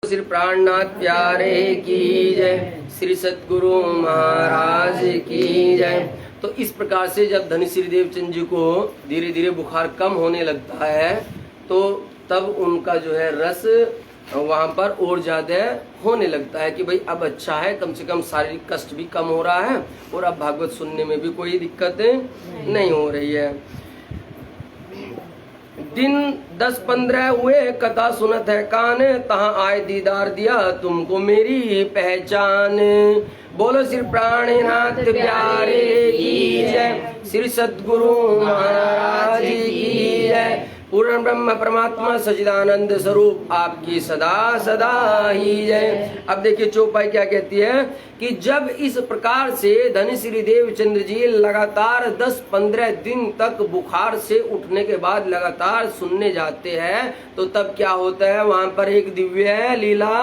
श्री प्राणनाथ प्यारे की जय, श्री सतगुरु महाराज की जय। तो इस प्रकार से जब धनी श्री देवचंद जी को धीरे धीरे बुखार कम होने लगता है तो तब उनका जो है रस वहाँ पर और ज्यादा होने लगता है कि भाई अब अच्छा है, कम से कम शारीरिक कष्ट भी कम हो रहा है और अब भागवत सुनने में भी कोई दिक्कत नहीं हो रही है। दिन 10-15 हुए, कथा सुनत है कान, तहाँ आए दीदार दिया तुमको मेरी पहचान। बोलो श्री प्राणनाथ प्यारे की जय, श्री सतगुरु महाराज की जय। पूर्ण ब्रह्म परमात्मा सच्चिदानंद स्वरूप आपकी सदा सदा ही जय। अब देखिए चौपाई क्या कहती है कि जब इस प्रकार से धनी श्री देवचंद्र जी लगातार 10-15 दिन तक बुखार से उठने के बाद लगातार सुनने जाते हैं तो तब क्या होता है, वहां पर एक दिव्य लीला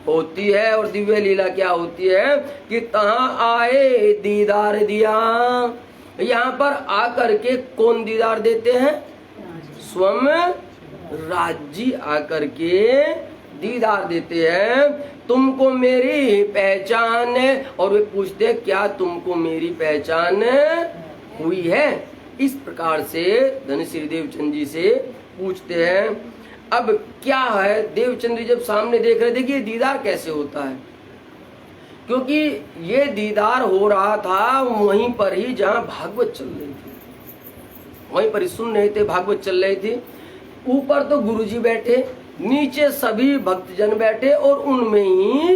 होती है। और दिव्य लीला क्या होती है कि तहाँ आए दीदार दिया। यहाँ पर आकर के कौन दीदार देते हैं? स्वयं राजी आकर के दीदार देते हैं, तुमको मेरी पहचान। और वे पूछते हैं क्या तुमको मेरी पहचान हुई है? इस प्रकार से धनी श्री देवचंद जी से पूछते हैं। अब क्या है, देवचंद्र जब सामने देख रहे, देखिए दीदार कैसे होता है, क्योंकि ये दीदार हो रहा था वहीं पर ही जहां भागवत चल रही थी, वहीं पर ही सुन रहे थे, भागवत चल रही थी। ऊपर तो गुरुजी बैठे, नीचे सभी भक्तजन बैठे और उनमें ही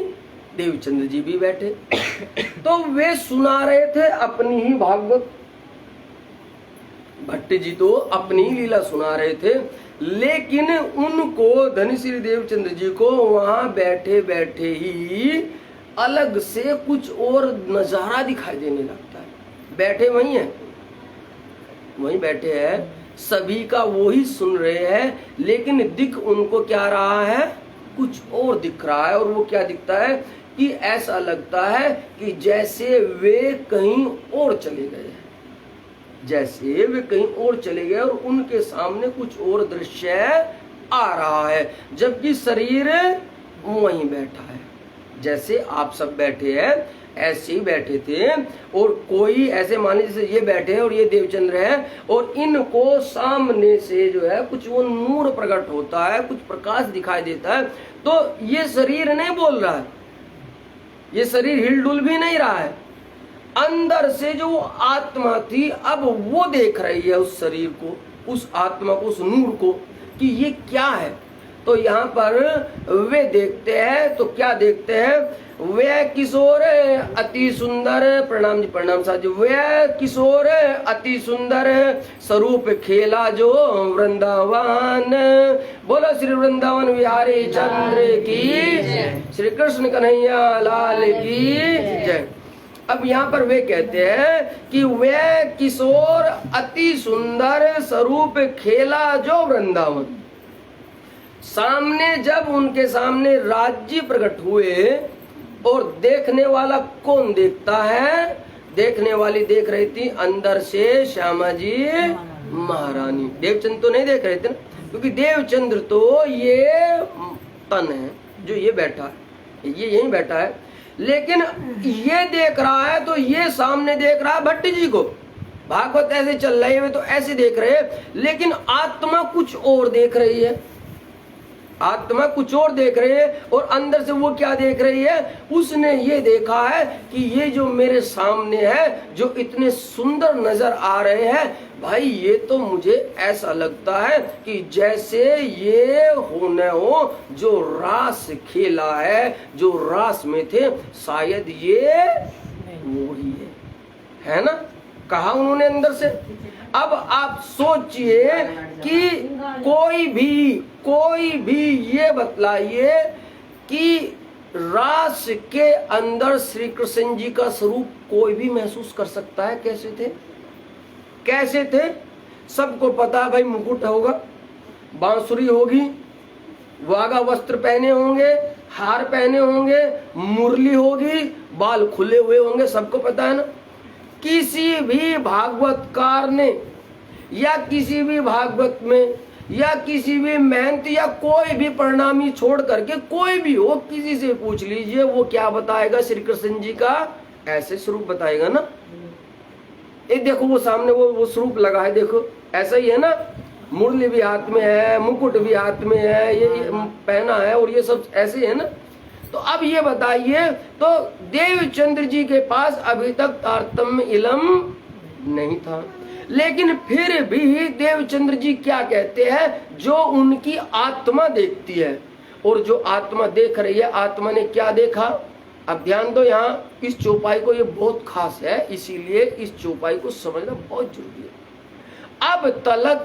देवचंद्र जी भी बैठे। तो वे सुना रहे थे अपनी ही भागवत, भट्ट जी तो अपनी ही लीला सुना रहे थे, लेकिन उनको धनी श्री देवचंद्र जी को वहां बैठे बैठे ही अलग से कुछ और नजारा दिखाई देने लगता है। बैठे वही हैं, वहीं बैठे हैं, सभी का वो ही सुन रहे हैं, लेकिन दिख उनको क्या रहा है, कुछ और दिख रहा है। और वो क्या दिखता है कि ऐसा लगता है कि जैसे वे कहीं और चले गए हैं, जैसे वे कहीं और चले गए और उनके सामने कुछ और दृश्य आ रहा है, जबकि शरीर वहीं बैठा है। जैसे आप सब बैठे हैं ऐसे ही बैठे थे, और कोई ऐसे माने जैसे ये बैठे हैं और ये देवचंद्र है, और इनको सामने से जो है कुछ वो नूर प्रकट होता है, कुछ प्रकाश दिखाई देता है। तो ये शरीर नहीं बोल रहा है, ये शरीर हिलडुल भी नहीं रहा है, अंदर से जो आत्मा थी अब वो देख रही है उस शरीर को, उस आत्मा को, उस नूर को कि ये क्या है। तो यहाँ पर वे देखते हैं, तो क्या देखते हैं, वे किशोर अति सुंदर, प्रणाम जी प्रणाम साहब जी, वे किशोर अति सुंदर स्वरूप खेला जो वृंदावन। बोलो श्री वृंदावन बिहारी चंद्र की, श्री कृष्ण कन्हैया लाल की जय। अब यहाँ पर वे कहते हैं कि वे किशोर अति सुंदर स्वरूप खेला जो वृंदावन। सामने जब उनके सामने राज्य प्रकट हुए, और देखने वाला कौन देखता है? देखने वाली देख रही थी अंदर से श्यामा जी महारानी। देवचंद्र तो नहीं देख रहे थे ना, क्योंकि देवचंद्र तो ये तन है जो ये बैठा है, ये यहीं बैठा है, लेकिन ये देख रहा है तो ये सामने देख रहा है भट्ट जी को। भागवत ऐसे चल रही है तो ऐसे देख रहे हैं, लेकिन आत्मा कुछ और देख रही है, आत्मा कुछ और देख रही है। और अंदर से वो क्या देख रही है? उसने ये देखा है कि ये जो मेरे सामने है, जो इतने सुंदर नजर आ रहे हैं, भाई ये तो मुझे ऐसा लगता है कि जैसे ये होने हो जो रास खेला है, जो रास में थे, शायद ये वो ही है ना, कहा उन्होंने अंदर से। अब आप सोचिए कि कोई भी ये बतलाइए कि रास के अंदर श्री कृष्ण जी का स्वरूप कोई भी महसूस कर सकता है? कैसे थे, कैसे थे? सबको पता है भाई, मुकुट होगा, बांसुरी होगी, वागा वस्त्र पहने होंगे, हार पहने होंगे, मुरली होगी, बाल खुले हुए होंगे, सबको पता है ना। किसी भी भागवतकार ने या किसी भी भागवत में या किसी भी मेहनत या कोई भी परिणामी छोड़ करके कोई भी हो, किसी से पूछ लीजिए, वो क्या बताएगा? श्री कृष्ण जी का ऐसे स्वरूप बताएगा ना। ये देखो वो सामने वो स्वरूप लगा है, देखो ऐसा ही है ना, मुरली भी हाथ में है, मुकुट भी हाथ में है, ये पहना है और ये सब ऐसे है ना। तो अब ये बताइए, तो देवचंद्र जी के पास अभी तक तारतम्य इलम नहीं था, लेकिन फिर भी देवचंद्र जी क्या कहते हैं? जो उनकी आत्मा देखती है, और जो आत्मा देख रही है, आत्मा ने क्या देखा? अब ध्यान दो, यहाँ इस चौपाई को, ये बहुत खास है, इसीलिए इस चौपाई को समझना बहुत जरूरी है। अब तलक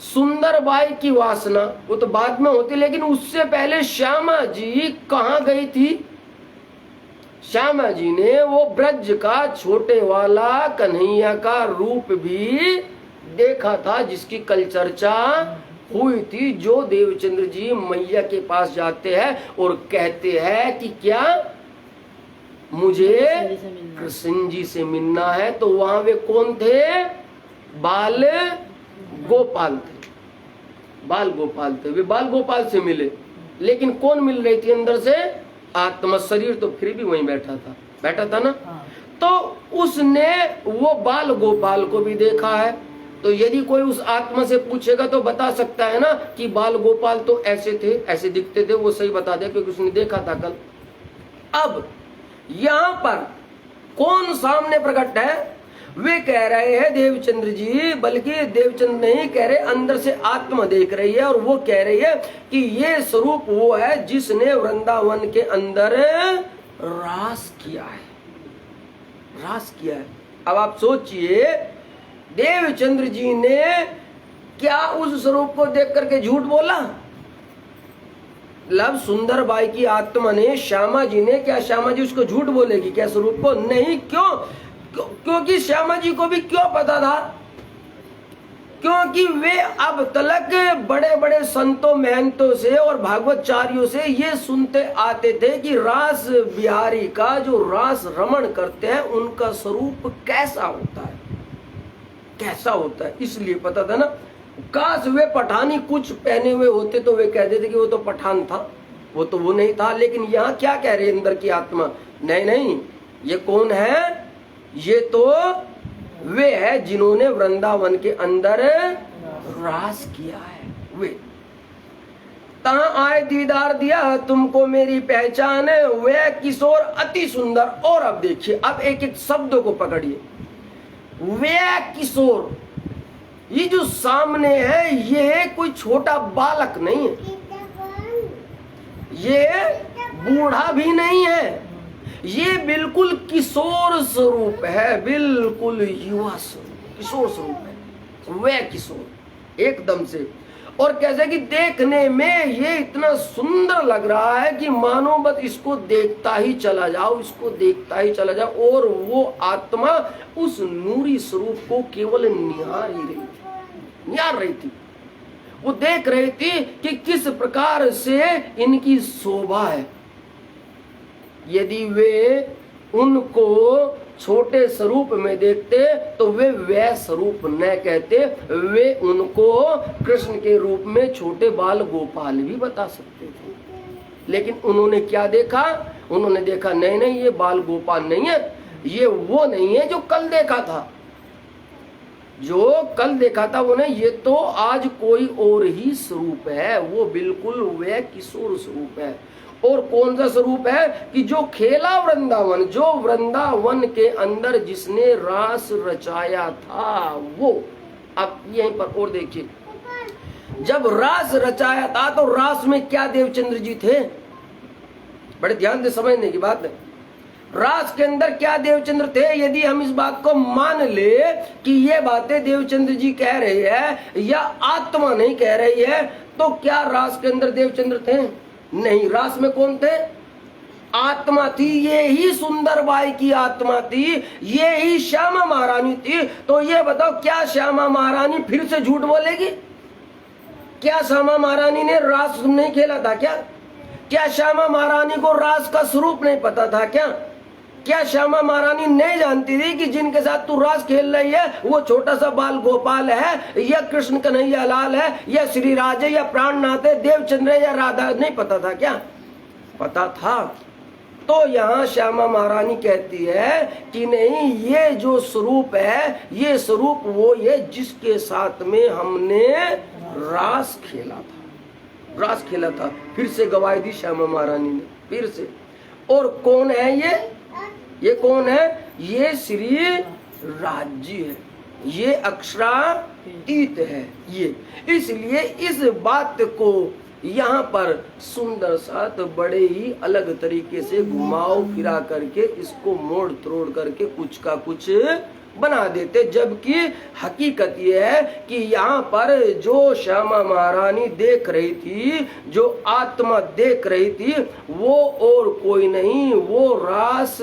सुंदरबाई की वासना वो तो बाद में होती, लेकिन उससे पहले श्यामा जी कहाँ गई थी? श्यामा जी ने वो ब्रज का छोटे वाला कन्हैया का रूप भी देखा था, जिसकी कल चर्चा हुई थी। जो देवचंद्र जी मैया के पास जाते हैं और कहते हैं कि क्या मुझे कृष्ण जी से मिलना है, तो वहां वे कौन थे? बाल गोपाल थे, बाल गोपाल थे, वे बाल गोपाल से मिले। लेकिन कौन मिल रही थी अंदर से? आत्मा। शरीर तो फिर भी वहीं बैठा था ना। तो उसने वो बाल गोपाल को भी देखा है। तो यदि कोई उस आत्मा से पूछेगा तो बता सकता है ना कि बाल गोपाल तो ऐसे थे, ऐसे दिखते थे, वो सही बता दे क्योंकि उसने देखा था कल। अब यहाँ पर कौन सामने प्रकट है? वे कह रहे हैं देवचंद्र जी, बल्कि देवचंद्र नहीं कह रहे, अंदर से आत्मा देख रही है, और वो कह रही है कि ये स्वरूप वो है जिसने वृंदावन के अंदर रास किया है, रास किया है। अब आप सोचिए, देवचंद्र जी ने क्या उस स्वरूप को देख करके झूठ बोला? लब सुंदर बाई की आत्मा ने, श्यामा जी ने, क्या श्यामा जी उसको झूठ बोलेगी क्या स्वरूप को? नहीं। क्यों? क्योंकि श्यामा जी को भी क्यों पता था? क्योंकि वे अब तलक बड़े बड़े संतों महंतों से और भागवतचार्यों से ये सुनते आते थे कि रास बिहारी का जो रास रमण करते हैं उनका स्वरूप कैसा होता है, कैसा होता है। इसलिए पता था ना। काश वे पठानी कुछ पहने हुए होते तो वे कहते थे कि वो तो पठान था, वो तो वो नहीं था। लेकिन यहाँ क्या कह रहे अंदर की आत्मा? नहीं नहीं, ये कौन है? ये तो वे है जिन्होंने वृंदावन के अंदर रास किया है। वे तहाँ आए दीदार दिया तुमको मेरी पहचान, वे किशोर अति सुंदर। और अब देखिए, अब एक एक शब्दों को पकड़िए। वे किशोर, ये जो सामने है ये कोई छोटा बालक नहीं है, ये बूढ़ा भी नहीं है, ये बिल्कुल किशोर स्वरूप है, बिल्कुल युवा स्वरूप, किशोर स्वरूप है। वे किशोर एकदम से, और कैसे कि देखने में ये इतना सुंदर लग रहा है कि मानो बस इसको देखता ही चला जाओ, इसको देखता ही चला जाओ। और वो आत्मा उस नूरी स्वरूप को केवल निहार ही रही थी, निहार रही थी। वो देख रही थी कि किस प्रकार से इनकी शोभा है। यदि वे उनको छोटे स्वरूप में देखते तो वे वह स्वरूप न कहते, वे उनको कृष्ण के रूप में छोटे बाल गोपाल भी बता सकते थे। लेकिन उन्होंने क्या देखा? उन्होंने देखा नहीं नहीं, ये बाल गोपाल नहीं है, ये वो नहीं है जो कल देखा था, जो कल देखा था वो नहीं, ये तो आज कोई और ही स्वरूप है, वो बिल्कुल वह किशोर स्वरूप है। और कौन सा स्वरूप है? कि जो खेला वृंदावन, जो वृंदावन के अंदर जिसने रास रचाया था वो। अब यहीं पर और देखिए, जब रास रचाया था तो रास में क्या देवचंद्र जी थे? बड़े ध्यान से समझने की बात है। रास के अंदर क्या देवचंद्र थे? यदि हम इस बात को मान ले कि ये बातें देवचंद्र जी कह रहे हैं या आत्मा नहीं कह रही है, तो क्या रास के अंदर देवचंद्र थे? नहीं। रास में कौन थे? आत्मा थी। ये ही सुंदर बाई की आत्मा थी, ये ही श्यामा महारानी थी। तो ये बताओ, क्या श्यामा महारानी फिर से झूठ बोलेगी? क्या श्यामा महारानी ने रास नहीं खेला था क्या? क्या श्यामा महारानी को रास का स्वरूप नहीं पता था क्या? क्या श्यामा महारानी नहीं जानती थी कि जिनके साथ तू रास खेल रही है वो छोटा सा बाल गोपाल है, या कृष्ण कन्हैया लाल है, या श्री राज है, या प्राणनाथ है, देवचंद्र है, या राधा? नहीं पता था क्या? पता था। तो यहाँ श्यामा महारानी कहती है कि नहीं, ये जो स्वरूप है ये स्वरूप वो ये जिसके साथ में हमने रास खेला था, रास खेला था। फिर से गवाही दी श्यामा महारानी ने, फिर से। और कौन है ये कौन है? ये श्री राज्य है, ये अक्षरातीत है ये। इसलिए इस बात को यहाँ पर सुंदर साथ बड़े ही अलग तरीके से घुमाओ फिरा करके इसको मोड़ तोड़ करके कुछ का कुछ बना देते, जबकि हकीकत ये है कि यहाँ पर जो श्यामा महारानी देख रही थी, जो आत्मा देख रही थी, वो और कोई नहीं, वो रास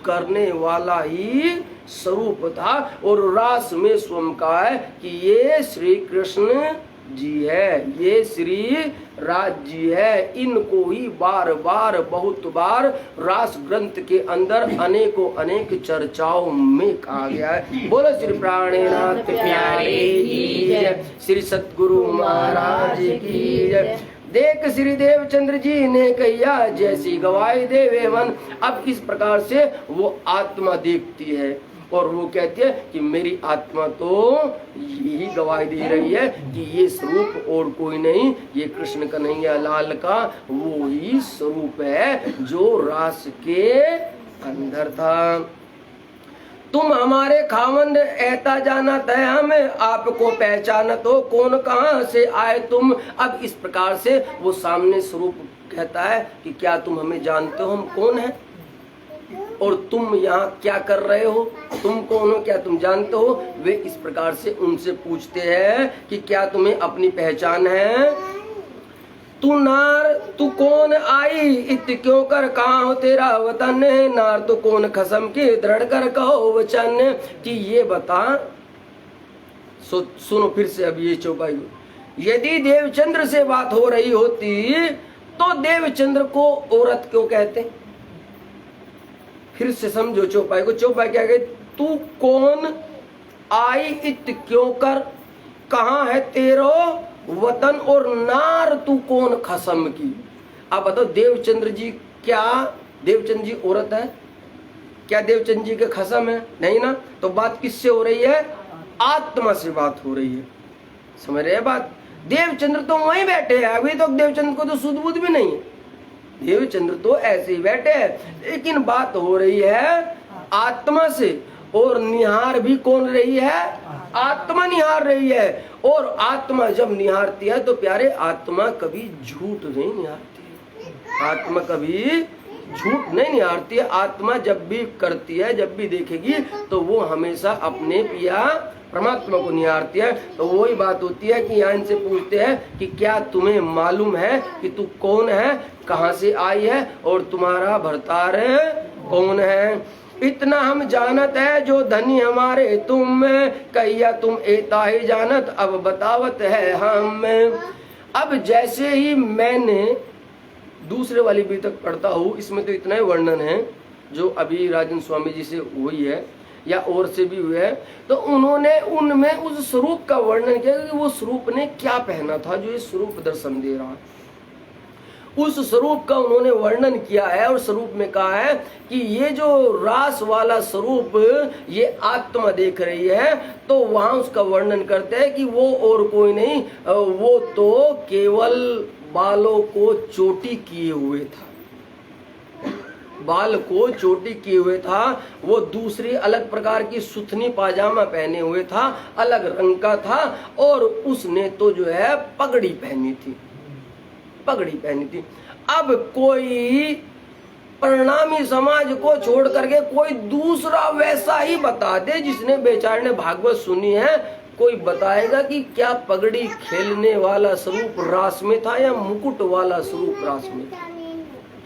करने वाला ही स्वरूप था। और रास में स्वयं कहा है कि ये श्री कृष्ण जी है, ये श्री राज जी है। इनको ही बार बार बहुत बार रास ग्रंथ के अंदर अनेकों अनेक चर्चाओं में कहा गया है। बोलो श्री प्राणनाथ प्यारे की जय, श्री सतगुरु महाराज की जय। देख श्री देवचंद्र जी ने कहिया जैसी गवाही देवे मन। अब इस प्रकार से वो आत्मा देखती है और वो कहती है कि मेरी आत्मा तो यही गवाही दे रही है कि ये स्वरूप और कोई नहीं, ये कृष्ण कन्हैया लाल का वो ही स्वरूप है जो रास के अंदर था। तुम हमारे खावंद ऐता जानत है, हम आपको पहचानत हो, कौन कहाँ से आए तुम। अब इस प्रकार से वो सामने स्वरूप कहता है कि क्या तुम हमें जानते हो, हम कौन है और तुम यहाँ क्या कर रहे हो, तुम कौन हो, क्या तुम जानते हो। वे इस प्रकार से उनसे पूछते हैं कि क्या तुम्हें अपनी पहचान है। तू नार तू कौन आई, इत क्यों कर कहाँ हो तेरा वतन, नार तू कौन खसम के दृढ़ कर कहो वचन। कि ये बता, सुनो फिर से अब ये चौपाई। यदि देवचंद्र से बात हो रही होती तो देवचंद्र को औरत क्यों कहते। फिर से समझो चौपाई को। चौपाई क्या कहे, तू कौन आई, इत क्यों कर, कहाँ है तेरो वतन, और नार तू कौन खसम की। आप बताओ देवचंद्र जी, क्या देवचंद्र जी औरत है, क्या देवचंद्र जी के खसम है? नहीं ना। तो बात किससे हो रही है? आत्मा से बात हो रही है। समझ रहे हैं बात। देवचंद्र तो वहीं बैठे हैं, अभी तो देवचंद्र को तो सुध बुध भी नहीं है, देवचंद्र तो ऐसे ही बैठे हैं। लेकिन बात हो रही है आत्मा से, और निहार भी कौन रही है? आत्मा निहार रही है। और आत्मा जब निहारती है तो प्यारे आत्मा कभी झूठ नहीं निहारती, आत्मा कभी झूठ नहीं निहारती है। आत्मा जब भी करती है, जब भी देखेगी तो वो हमेशा अपने पिया परमात्मा को निहारती है। तो वही बात होती है कि यहाँ इनसे पूछते हैं कि क्या तुम्हें मालूम है कि तू कौन है, कहाँ से आई है, और तुम्हारा भरतार कौन है। इतना हम जानत है जो धनी हमारे तुम, कहिया तुम एता ही जानत, अब बतावत है हम। अब जैसे ही मैंने दूसरे वाली भी तक पढ़ता हूँ, इसमें तो इतना ही वर्णन है जो अभी राजन स्वामी जी से हुई है या और से भी हुए हैं। तो उन्होंने उनमें उस स्वरूप का वर्णन किया कि वो स्वरूप ने क्या पहना था जो ये स्वरूप दर्शन दे रहा है। उस स्वरूप का उन्होंने वर्णन किया है और स्वरूप में कहा है कि ये जो रास वाला स्वरूप ये आत्मा देख रही है, तो वहां उसका वर्णन करते हैं कि वो और कोई नहीं, वो तो केवल बालों को चोटी किए हुए था, बाल को चोटी किए हुए था। वो दूसरी अलग प्रकार की सुथनी पाजामा पहने हुए था, अलग रंग का था, और उसने तो जो है पगड़ी पहनी थी, पगड़ी पहनी थी। अब कोई परिणामी समाज को छोड़ करके कोई दूसरा वैसा ही बता दे जिसने बेचारे ने भागवत सुनी है, कोई बताएगा कि क्या पगड़ी खेलने वाला स्वरूप रास में था या मुकुट वाला स्वरूप रास में था।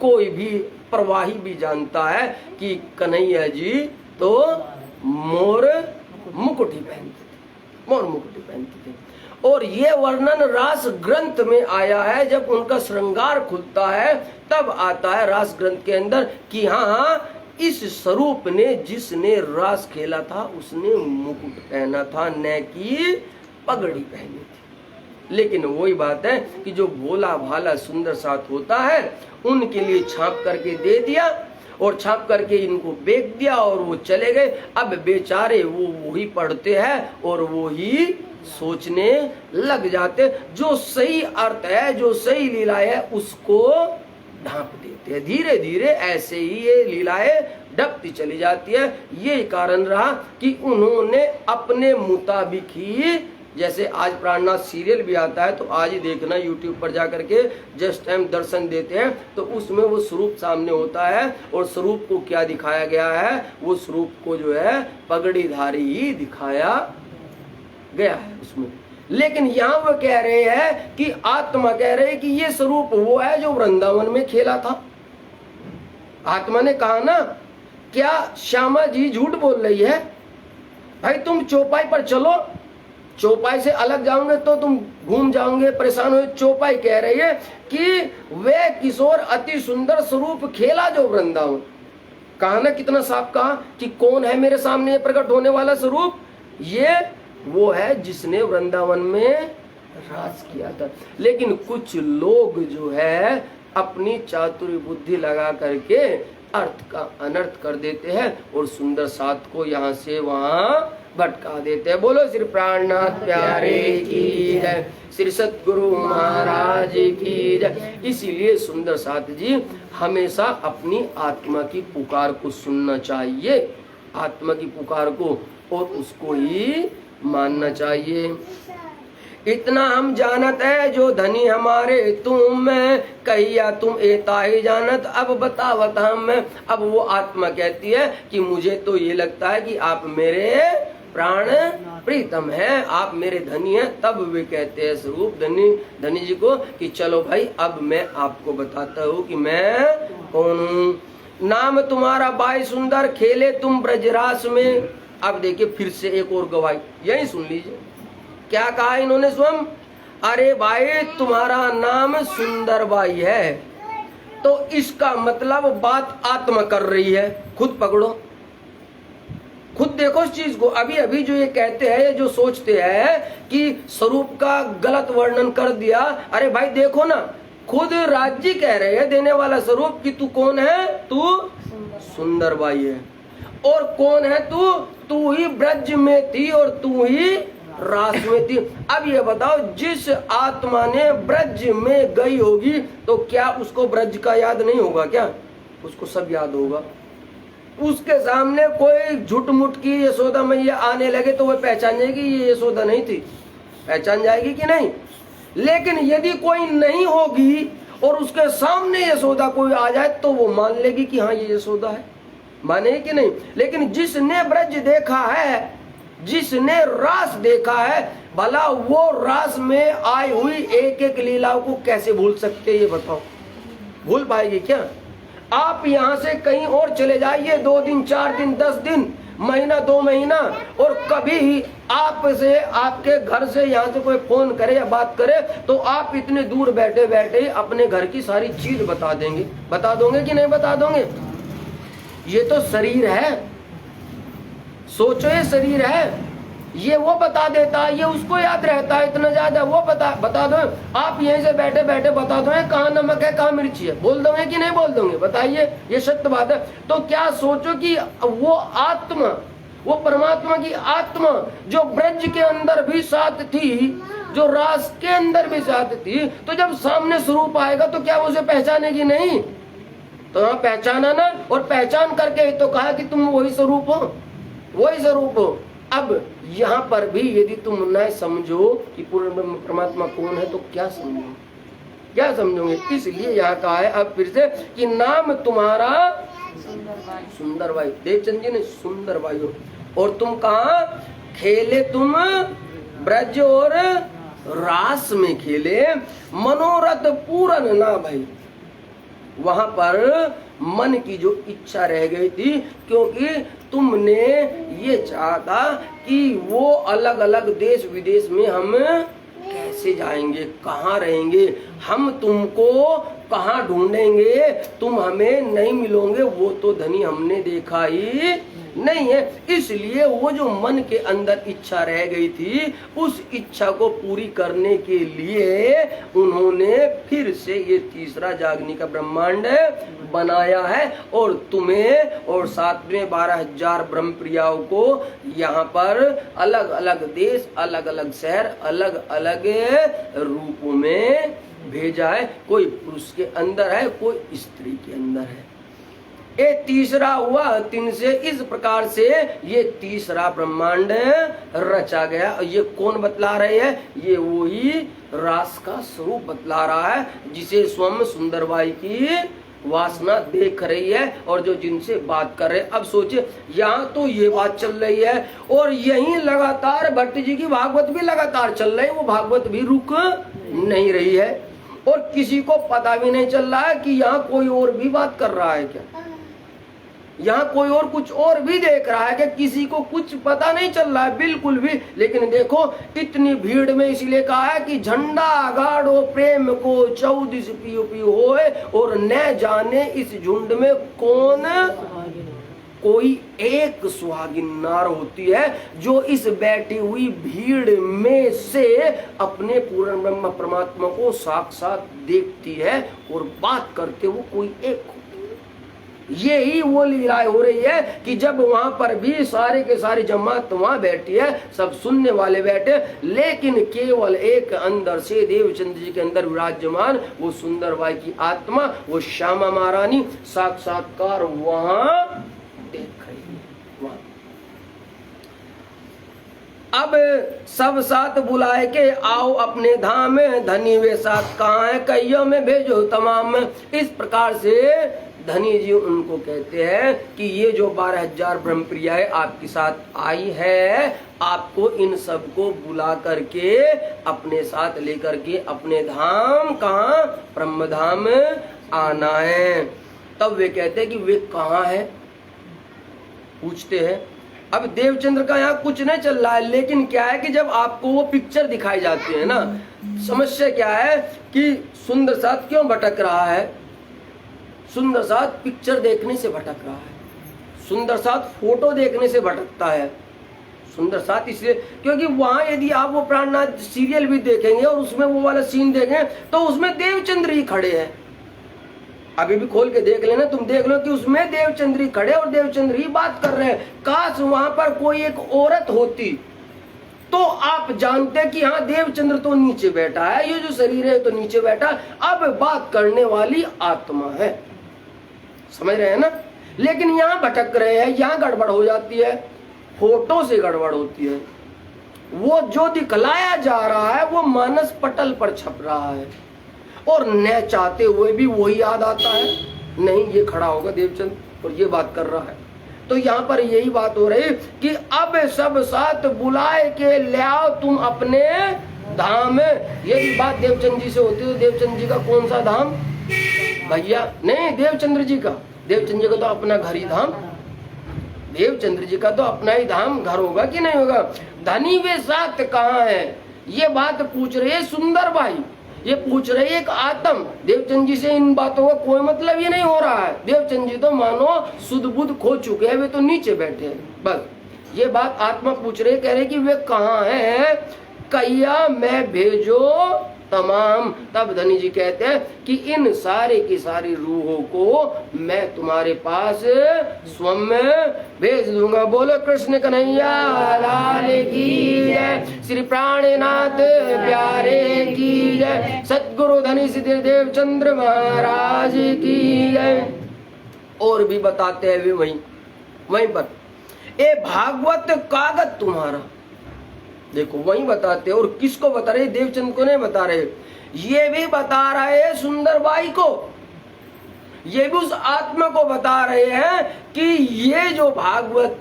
कोई भी प्रवाही भी जानता है कि कन्हैया जी तो मोर मुकुट ही पहनते थे, मोर मुकुट ही पहनते थे। और ये वर्णन रास ग्रंथ में आया है। जब उनका श्रृंगार खुलता है तब आता है रास ग्रंथ के अंदर कि हाँ इस स्वरूप ने जिसने रास खेला था उसने मुकुट पहना था, न कि पगड़ी पहनी थी। लेकिन वही बात है कि जो भोला भाला सुंदर साथ होता है उनके लिए छाप करके दे दिया और छाप करके इनको बेच दिया और वो चले गए। अब बेचारे वो वही पढ़ते हैं और वो ही सोचने लग जाते। जो सही अर्थ है, जो सही लीला है, उसको ढांप देते हैं। धीरे धीरे ऐसे ही ये लीलाएं ढपती चली जाती है। ये कारण रहा कि उन्होंने अपने मुताबिक ही, जैसे आज प्राणनाथ सीरियल भी आता है तो आज ही देखना YouTube पर जाकर के, जस्ट टाइम दर्शन देते हैं तो उसमें वो स्वरूप सामने होता है और स्वरूप को क्या दिखाया गया है, वो स्वरूप को जो है पगड़ीधारी ही दिखाया गया है उसमें। लेकिन यहाँ वो कह रहे हैं कि आत्मा कह रहे हैं कि ये स्वरूप वो है जो वृंदावन में खेला था। आत्मा ने कहा ना, क्या श्यामा जी झूठ बोल रही है? भाई तुम चौपाई पर चलो, चौपाई से अलग जाओगे तो तुम घूम जाओगे, परेशान हो। चौपाई कह रही है कि वे किशोर अति सुंदर स्वरूप खेला जो वृंदावन। कहा ना, कितना साफ कहा कि कौन है मेरे सामने प्रकट होने वाला स्वरूप? ये वो है जिसने वृंदावन में राज किया था। लेकिन कुछ लोग जो है अपनी चातुर्य बुद्धि लगा करके अर्थ का अनर्थ कर देते हैं और सुंदर साथ को यहाँ से वहाँ भटका देते हैं। बोलो श्री प्राणनाथ प्यारे की जय, श्री सतगुरु महाराज की जय। इसीलिए सुंदर साथ जी हमेशा अपनी आत्मा की पुकार को सुनना चाहिए, आत्मा की पुकार को, और उसको ही मानना चाहिए। इतना हम जानत है जो धनी हमारे तुम में, कहिया तुम एता ही जानत अब बतावत हम। अब वो आत्मा कहती है कि मुझे तो ये लगता है कि आप मेरे प्राण प्रीतम है, आप मेरे धनी हैं। तब वे कहते हैं स्वरूप धनी जी को कि चलो भाई अब मैं आपको बताता हूँ कि मैं कौन हूँ। नाम तुम्हारा बाई सुंदर, खेले तुम ब्रजरास में। अब देखिए फिर से एक और गवाही, यही सुन लीजिए क्या कहा इन्होंने स्वयं। अरे भाई तुम्हारा नाम सुंदर बाई है, तो इसका मतलब बात आत्मा कर रही है। खुद पकड़ो, खुद देखो इस चीज को। अभी अभी जो ये कहते हैं, जो सोचते हैं कि स्वरूप का गलत वर्णन कर दिया, अरे भाई देखो ना, खुद राज्य कह रहे हैं देने वाला स्वरूप कि तू कौन है, तू सुंदर बाई है। और कौन है तू? तू ही ब्रज में थी और तू ही रास में थी। अब ये बताओ, जिस आत्मा ने ब्रज में गई होगी तो क्या उसको ब्रज का याद नहीं होगा क्या? उसको सब याद होगा। उसके सामने कोई झुटमुट की यशोदा मैया आने लगे तो वह पहचान जाएगी ये यशोदा नहीं थी, पहचान जाएगी कि नहीं? लेकिन यदि कोई नहीं होगी और उसके सामने यशोदा कोई आ जाए तो वो मान लेगी कि हाँ ये यशोदा है, माने कि नहीं? लेकिन जिसने ब्रज देखा है, जिसने रास देखा है, भला वो रास में आई हुई एक एक लीलाओं को कैसे भूल सकते, ये बताओ? भूल पाएगी क्या? आप यहाँ से कहीं और चले जाइए, 2 दिन 4 दिन 10 दिन, महीना 2 महीना, और कभी आपसे, आपके घर से यहाँ से कोई फोन करे या बात करे तो आप इतने दूर बैठे बैठे अपने घर की सारी चीज बता देंगे। बता दोगे कि नहीं बता दोगे? ये तो शरीर है, सोचो ये शरीर है, ये वो बता देता है, ये उसको याद रहता है इतना ज्यादा, वो बता दो। आप यहीं से बैठे बैठे बता दो कहाँ नमक है कहाँ मिर्ची है, बोल दोगे कि नहीं बोल दोगे? बताइए, ये सत्य बात है। तो क्या सोचो कि वो आत्मा, वो परमात्मा की आत्मा जो ब्रज के अंदर भी साथ थी, जो रास के अंदर भी साथ थी, तो जब सामने स्वरूप आएगा तो क्या वो उसे पहचानेगी नहीं? तो हाँ पहचाना ना, और पहचान करके तो कहा कि तुम वही स्वरूप हो, वही स्वरूप हो। अब यहाँ पर भी यदि तुम न समझो कि पूर्ण परमात्मा कौन है तो क्या समझोगे, क्या समझोगे? इसलिए यहाँ कहा है अब फिर से कि नाम तुम्हारा सुंदर बाई, देवचंद जी ने सुंदर बाई हो, और तुम कहाँ खेले? तुम ब्रज और रास में खेले, मनोरथ पूरन ना भाई। वहां पर मन की जो इच्छा रह गई थी, क्योंकि तुमने ये चाहा था कि वो अलग अलग देश विदेश में हम कैसे कैसे जाएंगे, कहाँ रहेंगे, हम तुमको कहाँ ढूंढेंगे, तुम हमें नहीं मिलोगे, वो तो धनी हमने देखा ही नहीं है। इसलिए वो जो मन के अंदर इच्छा रह गई थी, उस इच्छा को पूरी करने के लिए उन्होंने फिर से ये तीसरा जागनी का ब्रह्मांड बनाया है, और तुम्हें और साथ में 12,000 ब्रह्मप्रियाओं को यहाँ पर अलग अलग देश, अलग अलग शहर, अलग अलग रूपों में भेजा है। कोई पुरुष के अंदर है, कोई स्त्री के अंदर है। ये तीसरा हुआ 3 से। इस प्रकार से ये तीसरा ब्रह्मांड रचा गया। ये कौन बतला रहे हैं? ये वही रास का स्वरूप बतला रहा है, जिसे स्वयं सुंदरबाई की वासना देख रही है और जो जिनसे बात कर रहे हैं। अब सोचिए, यहाँ तो ये बात चल रही है और यहीं लगातार भट्ट जी की भागवत भी लगातार चल रही है, वो भागवत भी रुक नहीं रही है और किसी को पता भी नहीं चल रहा है कि यहाँ कोई और भी बात कर रहा है क्या, यहाँ कोई और कुछ और भी देख रहा है कि किसी को कुछ पता नहीं चल रहा है बिल्कुल भी। लेकिन देखो, इतनी भीड़ में इसलिए कहा है कि झंडा गाड़ो प्रेम को 14 पियो पियो होए, और न जाने इस झुंड में कौन कोई एक सुहागिन नार होती है जो इस बैठी हुई भीड़ में से अपने पूर्ण ब्रह्म परमात्मा को साक्षात देखती है और बात करते वो कोई एक। यही वो लीलाएं हो रही है कि जब वहां पर भी सारे के सारी जमात वहां बैठी है, सब सुनने वाले बैठे, लेकिन केवल एक अंदर से देवचंद्र जी के अंदर विराजमान वो सुंदरबाई की आत्मा, वो श्यामा महारानी साक्षात्कार वहां देख रही है। वहां अब सब साथ बुलाए के आओ अपने धाम में, धनी वे साथ कहाँ है, कहियो में भेजो तमाम। इस प्रकार से धनी जी उनको कहते हैं कि ये जो 12,000 ब्रह्मप्रियाएं आपके साथ आई है, आपको इन सबको बुला करके अपने साथ लेकर के अपने धाम, कहाँ, ब्रह्मधाम आना है। तब वे कहते हैं कि वे कहाँ है, पूछते हैं। अब देवचंद्र का यहाँ कुछ नहीं चल रहा है, लेकिन क्या है कि जब आपको वो पिक्चर दिखाई जाती है ना, समस्या क्या है कि सुंदर साथ क्यों भटक रहा है? सुंदर साथ पिक्चर देखने से भटक रहा है, सुंदर साथ फोटो देखने से भटकता है। सुंदर साथ इसलिए क्योंकि वहां यदि आप वो प्राणनाथ सीरियल भी देखेंगे और उसमें वो वाला सीन देखें तो उसमें देवचंद्र ही खड़े हैं। अभी भी खोल के देख लेना, तुम देख लो कि उसमें देवचंद्र ही खड़े और देवचंद्र ही बात कर रहे हैं। काश वहां पर कोई एक औरत होती तो आप जानते कि हाँ देवचंद्र तो नीचे बैठा है, ये जो शरीर है तो नीचे बैठा, अब बात करने वाली आत्मा है। समझ रहे हैं ना? लेकिन यहाँ भटक रहे हैं, यहाँ गड़बड़ हो जाती है, फोटो से गड़बड़ होती है। वो जो दिखलाया जा रहा है वो मानस पटल पर छप रहा है और न चाहते हुए भी वही याद आता है, नहीं ये खड़ा होगा देवचंद्र और ये बात कर रहा है। तो यहाँ पर यही बात हो रही कि अब सब साथ बुलाए के ले आओ तुम अपने धाम। यदि बात देवचंद्र जी से होती तो देवचंद्र जी का कौन सा धाम भैया? नहीं, देवचंद्र जी का, देवचंद्र जी का तो अपना घर ही धाम, देवचंद्र जी का तो अपना ही धाम घर होगा कि नहीं होगा। धनी वे साथ कहाँ है, ये बात पूछ रही है सुंदरबाई, ये पूछ रही है एक आत्म। देवचंद्र जी से इन बातों का कोई मतलब ही नहीं हो रहा है। देवचंद्र जी तो मानो सुध बुध खो चुके हैं, वे तो नीचे बैठे हैं। बस ये बात आत्मा पूछ रही, कह रहे कि वे कहाँ है, कैया मैं भेजो तमाम। तब धनी जी कहते हैं कि इन सारे की सारी रूहों को मैं तुम्हारे पास स्वयं भेज दूंगा। बोलो कृष्ण कन्हैया लाल की जय, श्री प्राणनाथ प्यारे की जय, सद्गुरु धनी सिद्धि देवचंद्र महाराज की जय। और भी बताते हैं वे वहीं पर, ए भागवत कागज तुम्हारा, देखो वही बताते और किसको बता रहे? देवचंद को नहीं बता रहे, ये भी बता रहे सुंदरबाई को, ये भी उस आत्मा को बता रहे हैं कि ये जो भागवत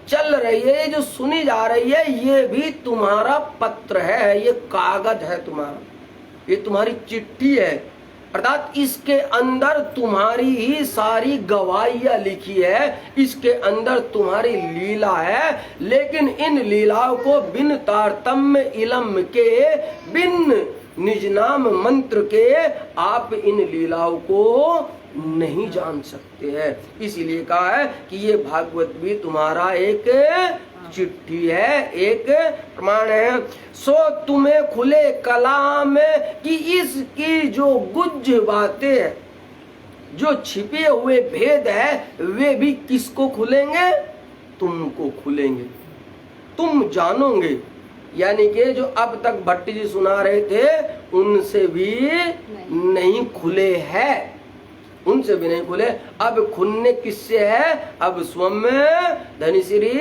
चल रही है, ये जो सुनी जा रही है, ये भी तुम्हारा पत्र है, ये कागज है तुम्हारा, ये तुम्हारी चिट्ठी है। अर्थात इसके अंदर तुम्हारी ही सारी गवाहियां लिखी है, इसके अंदर तुम्हारी लीला है, लेकिन इन लीलाओं को बिन तारतम्य इलम के, बिन निज नाम मंत्र के आप इन लीलाओं को नहीं जान सकते हैं। इसीलिए कहा है कि ये भागवत भी तुम्हारा एक चिट्ठी है, एक प्रमाण है। सो तुम्हें खुले कलाम कि इसकी जो गुज्ज बातें हैं, जो छिपे हुए भेद है, वे भी किसको खुलेंगे? तुमको खुलेंगे, तुम जानोगे। यानी कि जो अब तक भट्ट जी सुना रहे थे उनसे भी नहीं खुले हैं, उनसे भी नहीं खुले। अब खुलने किससे है? अब स्वयं धनिश्री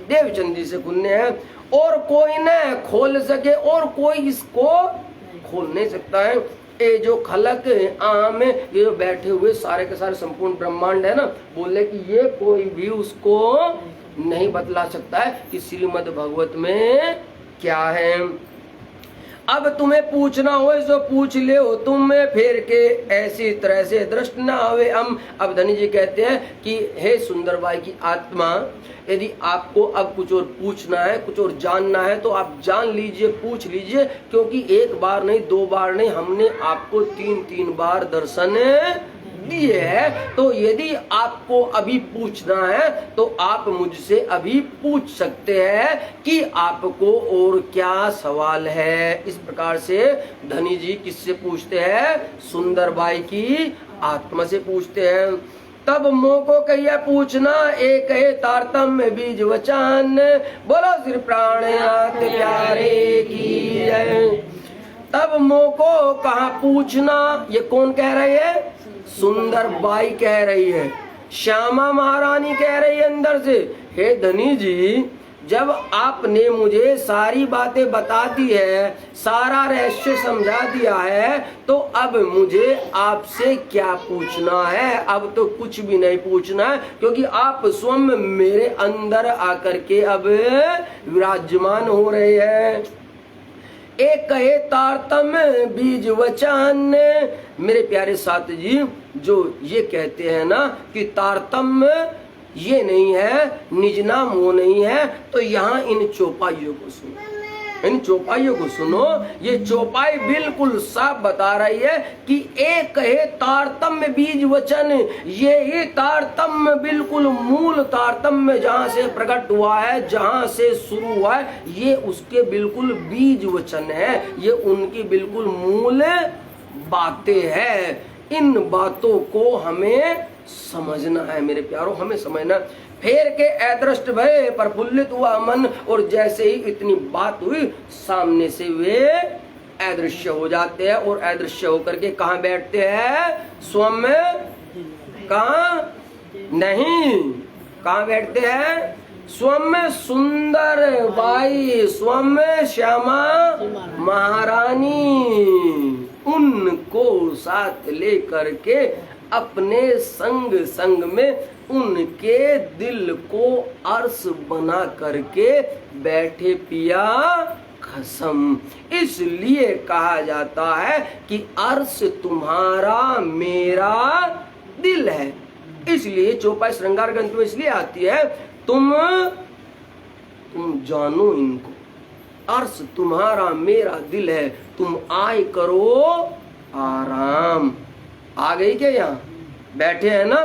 देवचंद जी से खुलने हैं, और कोई न खोल सके, और कोई इसको खोल नहीं सकता है। ये जो खलक आम, ये जो बैठे हुए सारे के सारे संपूर्ण ब्रह्मांड है ना, बोले कि ये कोई भी उसको नहीं बतला सकता है कि श्रीमद् भगवत में क्या है। अब तुम्हें पूछना हो सो पूछ ले हो तुम फेर के, ऐसी तरह से दृष्ट न आवे हम। अब धनी जी कहते हैं कि हे सुंदरबाई की आत्मा, यदि आपको अब कुछ और पूछना है, कुछ और जानना है, तो आप जान लीजिए, पूछ लीजिए, क्योंकि एक बार नहीं, दो बार नहीं, हमने आपको 3-3 बार दर्शन दिए है। तो यदि आपको अभी पूछना है तो आप मुझसे अभी पूछ सकते हैं कि आपको और क्या सवाल है। इस प्रकार से धनी जी किससे पूछते हैं? सुंदरबाई की आत्मा से पूछते हैं। तब मोको कहिया पूछना, एक है तारतम्य बीज वचन, बोलो श्री प्राणनाथ प्यारे की जय। तब मोको कहा पूछना, ये कौन कह रहे हैं? सुंदरबाई कह रही है, श्यामा महारानी कह रही है अंदर से, हे धनी जी, जब आपने मुझे सारी बातें बता दी है, सारा रहस्य समझा दिया है, तो अब मुझे आपसे क्या पूछना है? अब तो कुछ भी नहीं पूछना है, क्योंकि आप स्वयं मेरे अंदर आकर के अब विराजमान हो रहे हैं। एक कहे तारतम्य बीज वचन, मेरे प्यारे साथ जी, जो ये कहते हैं ना कि तारतम्य ये नहीं है, निज नाम वो नहीं है, तो यहाँ इन चौपाइयों को सुनो, इन चौपाइयों को सुनो। ये चौपाई बिल्कुल साफ बता रही है कि एक है तारतम्य बीज वचन, ये ही तारतम्य बिल्कुल मूल तारतम्य जहाँ से प्रकट हुआ है, जहाँ से शुरू हुआ है, ये उसके बिल्कुल बीज वचन है, ये उनकी बिल्कुल मूल बातें हैं। इन बातों को हमें समझना है मेरे प्यारों, हमें समझना। फेर के अदृष्ट भय प्रफुल्लित हुआ मन, और जैसे ही इतनी बात हुई, सामने से वे अदृश्य हो जाते हैं, और अदृश्य होकर के कहाँ बैठते हैं? स्वयं में। कहाँ? नहीं, कहाँ बैठते हैं? स्वयं में सुंदर बाई, स्वयं में श्यामा महारानी, उनको साथ लेकर के अपने संग संग में उनके दिल को अर्श बना करके बैठे पिया खसम। इसलिए कहा जाता है कि अर्श तुम्हारा मेरा दिल है। इसलिए चौपाई श्रृंगार ग्रंथ में इसलिए आती है, तुम जानो इनको, अर्श तुम्हारा मेरा दिल है, तुम आए करो आराम। आ गई क्या? यहाँ बैठे हैं ना।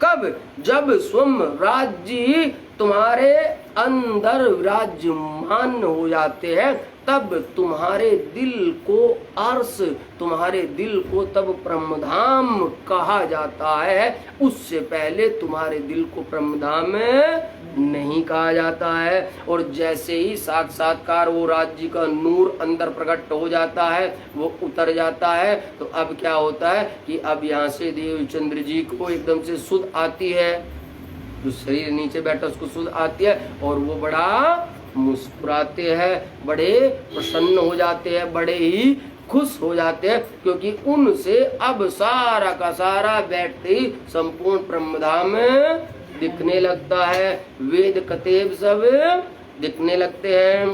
कब? जब स्वयं राज्य तुम्हारे अंदर विराजमान हो जाते हैं, तब तुम्हारे दिल को अर्श, तुम्हारे दिल को तब ब्रह्मधाम कहा जाता है। उससे पहले तुम्हारे दिल को ब्रह्मधाम नहीं कहा जाता है। और जैसे ही साक्षात्कार वो राज्य का नूर अंदर प्रकट हो जाता है, वो उतर जाता है, तो अब क्या होता है कि अब यहाँ से देवचंद्र जी को एकदम से सुध आती है, जो शरीर नीचे बैठा उसको सुध आती है, और वो बड़ा मुस्कुराते हैं, बड़े प्रसन्न हो जाते हैं, बड़े ही खुश हो जाते हैं, क्योंकि उनसे अब सारा का सारा बैठते ही संपूर्ण ब्रह्मधाम दिखने लगता है, वेद कतेब सब दिखने लगते हैं।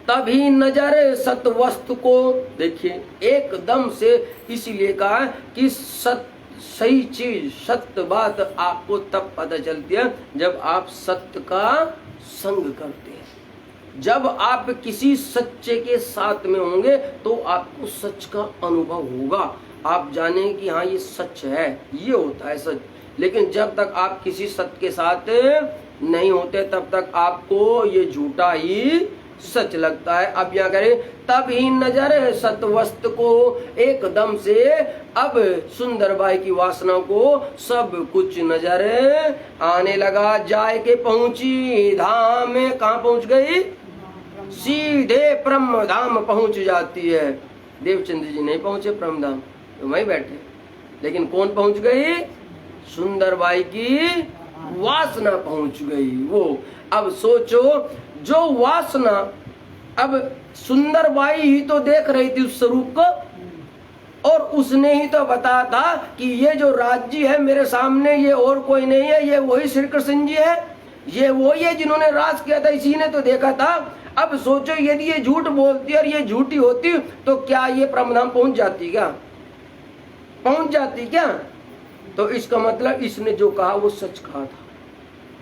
तभी नजर सत वस्तु को, देखिए एकदम से इसीलिए कहा कि सही चीज सत्य बात आपको तब पता चलती है जब आप सत्य का संग करते हैं। जब आप किसी सच्चे के साथ में होंगे तो आपको सच का अनुभव होगा, आप जाने कि हाँ ये सच है, ये होता है सच। लेकिन जब तक आप किसी सत्य के साथ नहीं होते तब तक आपको ये झूठा ही सच लगता है। अब क्या करें, तब ही नजर सतवस्तु को एकदम से अब सुंदरबाई की वासना को सब कुछ नजर आने लगा। जाए के पहुंची धाम में, कहाँ पहुंच गई, सीधे ब्रह्म धाम पहुंच जाती है। देवचंद्र जी नहीं पहुंचे ब्रह्म धाम, तो वहीं बैठे, लेकिन कौन पहुंच गई, सुंदरबाई की वासना पहुंच गई। वो अब सोचो, जो वासना, अब सुंदरबाई ही तो देख रही थी उस स्वरूप को, और उसने ही तो बताया था कि ये जो राज्य है मेरे सामने, ये और कोई नहीं है, ये वही श्री कृष्ण जी है, ये वही है जिन्होंने राज किया था, इसी ने तो देखा था। अब सोचो यदि ये झूठ बोलती और ये झूठी होती तो क्या ये ब्रह्मधाम पहुंच जाती, क्या पहुंच जाती क्या? तो इसका मतलब इसने जो कहा वो सच कहा था।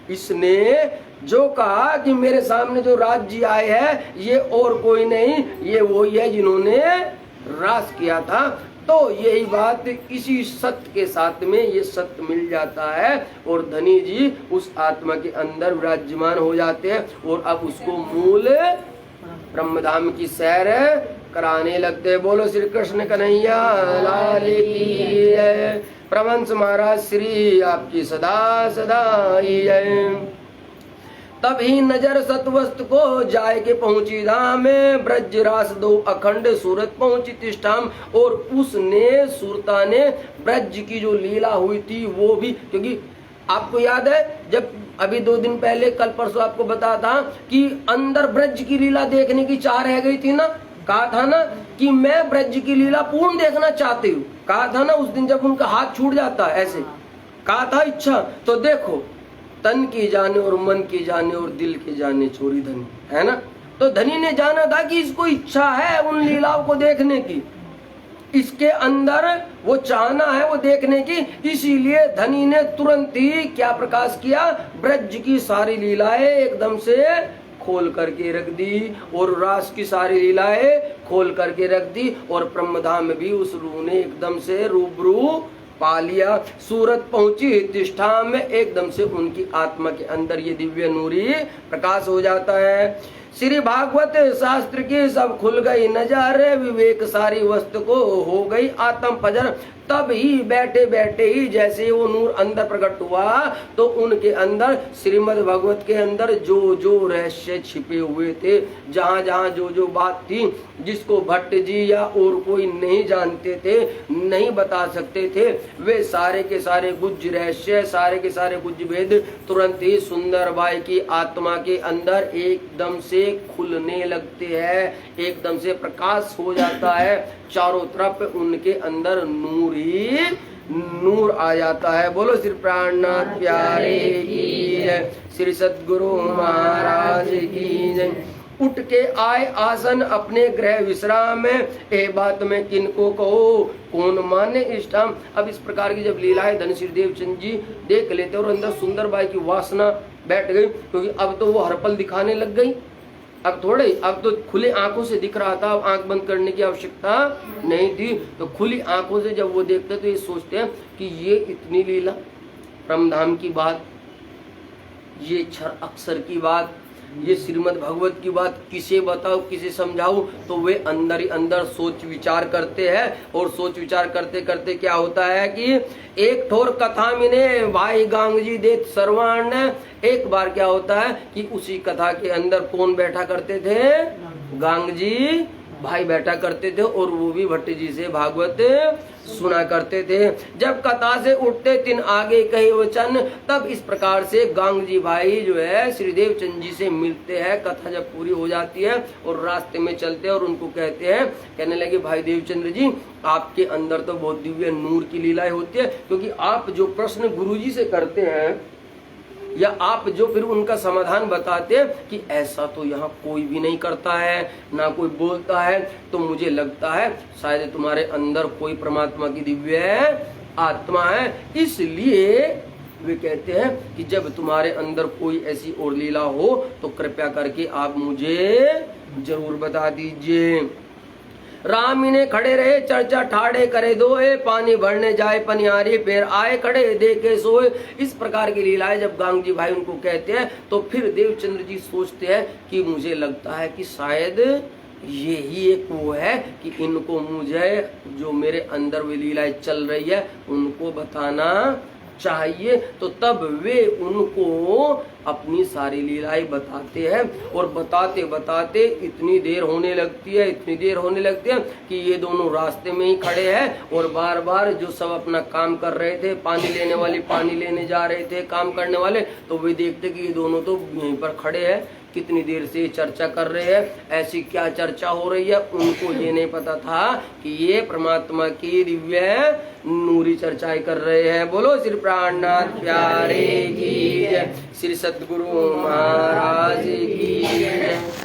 इसने जो कहा कि मेरे सामने जो राज्य आए है ये और कोई नहीं, ये वही है जिन्होंने राज किया था। तो यही बात, इसी सत्य के साथ में ये सत्य मिल जाता है और धनी जी उस आत्मा के अंदर विराजमान हो जाते हैं और अब उसको मूल ब्रह्मधाम की सैर कराने लगते। बोलो श्री कृष्ण कन्हैया लाल की जय। प्रवंश महाराज श्री आपकी सदा सदा ही जय। तब ही नजर सतवस्तु को जाए के पहुंची धाम में, ब्रज रास दो अखंड सूरत पहुंची तिष्ठाम। और उसने सुरता ने ब्रज की जो लीला हुई थी वो भी, क्योंकि आपको याद है जब अभी 2 दिन पहले कल परसों आपको बताया था कि अंदर ब्रज की लीला देखने की चाह रह गई थी ना, कहा था ना कि मैं ब्रज की लीला पूर्ण देखना चाहती हूँ, कहा था ना उस दिन जब उनका हाथ छूट जाता है, ऐसे कहा था इच्छा। तो देखो, तन की जाने और मन की जाने और दिल की जाने छोरी धनी, है ना। तो धनी ने जाना था कि इसको इच्छा है उन लीलाओं को देखने की, इसके अंदर वो चाहना है वो देखने की, इसीलिए धनी ने तुरंत ही क्या प्रकाश किया, ब्रज की सारी लीलाएं एकदम से खोल करके रख दी और रास की सारी लीलाएं खोल करके रख दी और ब्रह्मधाम में भी उस रूह ने एकदम से रूबरू पा लिया। सूरत पहुंची तिष्ठा में, एकदम से उनकी आत्मा के अंदर ये दिव्य नूरी प्रकाश हो जाता है। श्री भागवत शास्त्र की सब खुल गई नजर, विवेक सारी वस्तु को हो गई आत्म फजर। तब ही बैठे बैठे ही जैसे वो नूर अंदर प्रकट हुआ तो उनके अंदर श्रीमद् भगवत के अंदर जो जो रहस्य छिपे हुए थे, जहाँ जहाँ जो जो बात थी जिसको भट्ट जी या और कोई नहीं जानते थे, नहीं बता सकते थे, वे सारे के सारे गुज्ज रहस्य, सारे के सारे गुज्ज भेद तुरंत ही सुंदरबाई की आत्मा के अंदर एकदम से खुलने लगते हैं, एकदम से प्रकाश हो जाता है। चारों तरफ उनके अंदर नूर ही नूर आ जाता है। बोलो श्री प्राणनाथ प्यारे की जय, श्री सद्गुरु महाराज की जय। उठ के आए आसन अपने गृह विश्राम में, ए बात में किनको कहो कौन माने इष्टम। अब इस प्रकार की जब लीलाएं धनश्री देवचंद जी देख लेते और अंदर सुंदरबाई की वासना बैठ गई, क्योंकि अब तो वो हर पल दिखाने लग गई, अब थोड़े, अब तो खुले आंखों से दिख रहा था, अब आंख बंद करने की आवश्यकता नहीं थी। तो खुली आंखों से जब वो देखते तो ये सोचते हैं कि ये इतनी लीला, ब्रह्मधाम की बात, ये क्षर अक्षर की बात, ये श्रीमद् भगवत की बात किसे बताओ किसे समझाऊं। तो वे अंदर ही अंदर सोच विचार करते हैं और सोच विचार करते करते क्या होता है कि एक ठोर कथा मिने भाई गांगजी देत सर्वाण। एक बार क्या होता है कि उसी कथा के अंदर कौन बैठा करते थे, गांगजी भाई बैठा करते थे और वो भी भट्ट जी से भागवत सुना करते थे। जब कथा से उठते तिन आगे कहे वचन, तब इस प्रकार से गांगजी भाई जो है श्री देवचंद जी से मिलते हैं। कथा जब पूरी हो जाती है और रास्ते में चलते हैं और उनको कहते हैं, कहने लगे भाई देवचंद्र जी आपके अंदर तो बहुत दिव्य नूर की लीलाएं होती है, क्योंकि आप जो प्रश्न गुरु जी से करते हैं या आप जो फिर उनका समाधान बताते हैं कि ऐसा तो यहाँ कोई भी नहीं करता है, ना कोई बोलता है, तो मुझे लगता है शायद तुम्हारे अंदर कोई परमात्मा की दिव्य आत्मा है। इसलिए वे कहते हैं कि जब तुम्हारे अंदर कोई ऐसी और लीला हो तो कृपया करके आप मुझे जरूर बता दीजिए। राम इन्हें खड़े रहे चर्चा ठाड़े करे दोए, पानी भरने जाए पनियारी फिर आए खड़े देखे सोए। इस प्रकार की लीलाएं जब गांगजी भाई उनको कहते हैं तो फिर देवचंद्र जी सोचते हैं कि मुझे लगता है कि शायद यही एक वो है कि इनको मुझे जो मेरे अंदर वे लीलाएं चल रही है उनको बताना चाहिए। तो तब वे उनको अपनी सारी लीलाएं बताते हैं और बताते बताते इतनी देर होने लगती है कि ये दोनों रास्ते में ही खड़े हैं और बार बार जो सब अपना काम कर रहे थे, पानी लेने वाले पानी लेने जा रहे थे, काम करने वाले, तो वे देखते कि ये दोनों तो यहीं पर खड़े हैं, कितनी देर से चर्चा कर रहे हैं, ऐसी क्या चर्चा हो रही है। उनको ये नहीं पता था कि ये परमात्मा की दिव्य नूरी चर्चाएं कर रहे हैं। बोलो श्री प्राणनाथ प्यारे की जय, श्री सद्गुरु महाराज की जय।